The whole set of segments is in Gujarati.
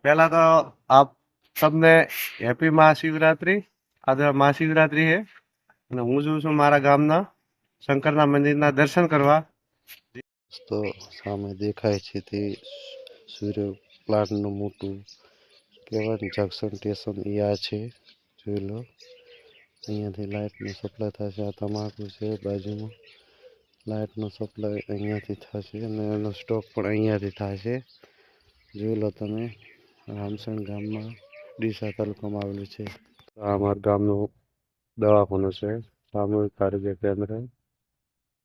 પહેલા તો આપ सबने હેપી મહાશિવરાત્રી। આજે મહાશિવરાત્રી છે અને હું જોઉં છું મારા ગામના શંકરના મંદિરના દર્શન કરવા। તો સામે દેખાય છે તે સૂર્ય પ્લાન્ટનું મોટું કહેવાય ને જંકશન સ્ટેશન આ છે, જોઈ લો। અહીંયાથી લાઇટનો સપ્લાય થશે। આ તમાકુ છે, બાજુમાં લાઇટનો સપ્લાય અહીંયાથી થશે અને એનો સ્ટોક પણ અહીંયાથી થશે, જોઈ લો તમે। રામસણ ગામમાં ડીસા તાલુકામાં આવેલું છે। આ અમારા ગામનું દવાખાનું છે, સામૂહિક આરોગ્ય કેન્દ્ર,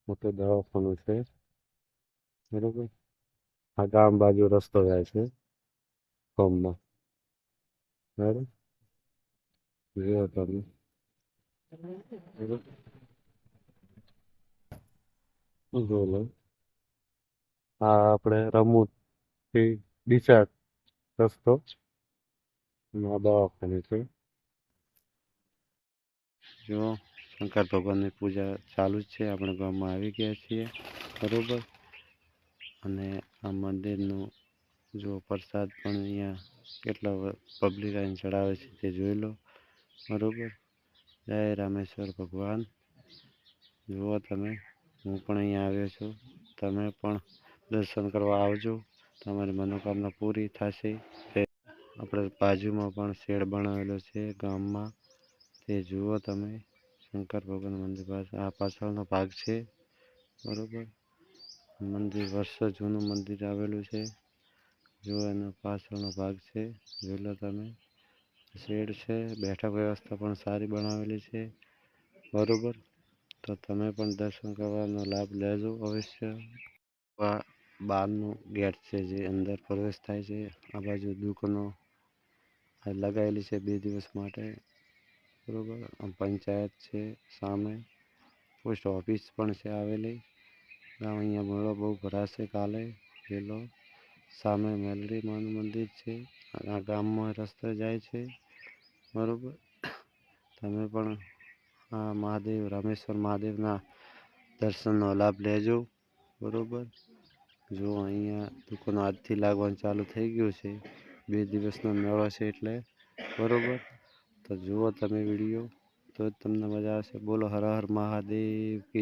મોટું દવાખાનું છે, બરોબર। આ ગામ બાજુ રસ્તો જાય છે ગામમાં, બરાબર, જુઓ તમે, જોઈ લો। આ આપણે રમૂથી ડીસા રસ્તો દવાખાનું છે, જો શંકર ભગવાનની પૂજા ચાલુ જ છે। આપણે ગામમાં આવી ગયા છીએ, બરોબર। અને આ મંદિરનું જો પ્રસાદ પણ અહીંયા કેટલા પબ્લિક આવીને ચડાવે છે તે જોઈ લો, બરોબર। જય રામેશ્વર ભગવાન। જુઓ તમે, હું પણ અહીંયા આવ્યો છું, તમે પણ દર્શન કરવા આવજો, તમારી મનોકામના પૂરી થશે। આપણે બાજુમાં પણ શેડ બનાવેલો છે ગામમાં, તે જુઓ તમે। શંકર ભગવાન મંદિર પાસે આ પાછળનો ભાગ છે, બરોબર। મંદિર વર્ષો જૂનું મંદિર આવેલું છે, જો એનો પાછળનો ભાગ છે, જોઈ લો તમે। શેડ છે, બેઠક વ્યવસ્થા પણ સારી બનાવેલી છે, બરોબર। તો તમે પણ દર્શન કરવાનો લાભ લેજો અવશ્ય। આ બહારનું ગેટ છે જે અંદર પ્રવેશ થાય છે। આ બાજુ દુકાનો લગાવેલી છે 2 દિવસ માટે, બરોબર। પંચાયત છે સામે, પોસ્ટ ઓફિસ પણ છે આવેલી। અહીંયા મેળો બહુ ભરાશે કાલે, જોઈ લો। સામે મેલડી માનું મંદિર છે, આ ગામમાં રસ્તો જાય છે, બરોબર। તમે પણ આ મહાદેવ રામેશ્વર મહાદેવના દર્શનનો લાભ લેજો, બરોબર। જો અહીંયા દુકાનો આજથી લાગવાનું ચાલુ થઈ ગયું છે, 2 દિવસનો મેળો છે એટલે, બરોબર। તો જુઓ તમે વિડીયો, તો જ તમને મજા આવશે। બોલો હર હર મહાદેવ કી।